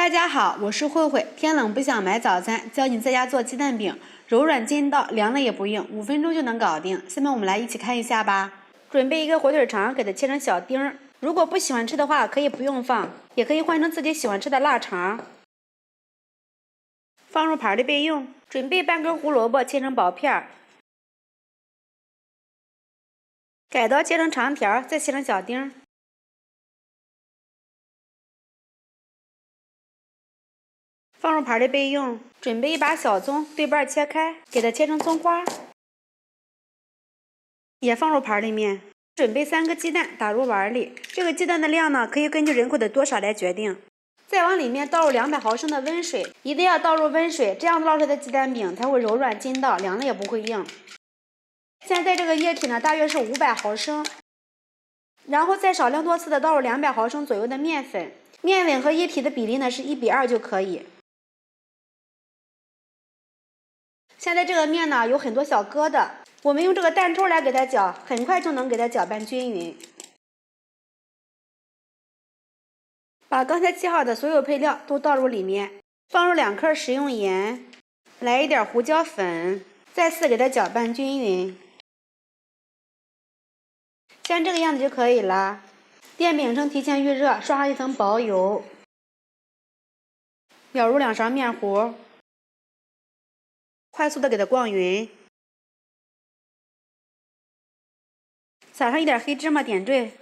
大家好，我是慧慧。天冷不想买早餐，教你在家做鸡蛋饼，柔软筋道，凉了也不硬，5分钟就能搞定。下面我们来一起看一下吧。准备一个火腿肠，给它切成小丁儿。如果不喜欢吃的话，可以不用放，也可以换成自己喜欢吃的腊肠。放入盘里备用。准备半根胡萝卜，切成薄片，改刀切成长条，再切成小丁。放入盘里备用。准备一把小葱，对半切开，给它切成葱花，也放入盘里面。准备3个鸡蛋，打入碗里。这个鸡蛋的量呢，可以根据人口的多少来决定。再往里面倒入200毫升的温水，一定要倒入温水，这样烙出来的鸡蛋饼才会柔软筋道，凉了也不会硬。现在这个液体呢，大约是500毫升，然后再少量多次的倒入200毫升左右的面粉，面粉和液体的比例呢是1:2就可以。现在这个面呢有很多小疙瘩，我们用这个蛋抽来给它搅，很快就能给它搅拌均匀。把刚才切好的所有配料都倒入里面，放入2克食用盐，来一点胡椒粉，再次给它搅拌均匀。像这个样子就可以了。电饼铛提前预热，刷上一层薄油，舀入2勺面糊，快速的给它逛匀，撒上一点黑芝麻点缀，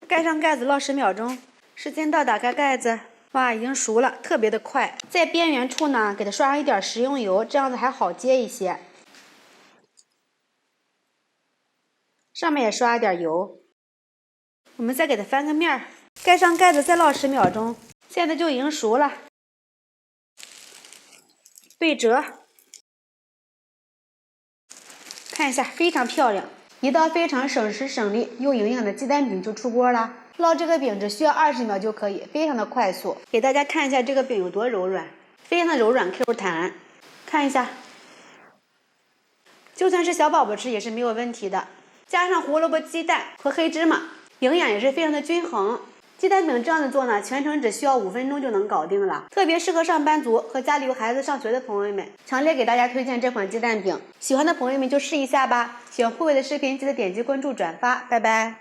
盖上盖子烙10秒钟。时间到，打开盖子，哇，已经熟了，特别的快。在边缘处呢，给它刷上一点食用油，这样子还好接一些。上面也刷一点油。我们再给它翻个面，盖上盖子，再烙10秒钟。现在就已经熟了。对折，看一下，非常漂亮。一道非常省时省力又营养的鸡蛋饼就出锅了。烙这个饼只需要20秒就可以，非常的快速。给大家看一下这个饼有多柔软，非常的柔软 Q 弹。看一下，就算是小宝宝吃也是没有问题的。加上胡萝卜、鸡蛋和黑芝麻，营养也是非常的均衡。鸡蛋饼这样子做呢，全程只需要5分钟就能搞定了，特别适合上班族和家里有孩子上学的朋友们，强烈给大家推荐这款鸡蛋饼。喜欢的朋友们就试一下吧。喜欢慧慧的视频，记得点击关注、转发，拜拜。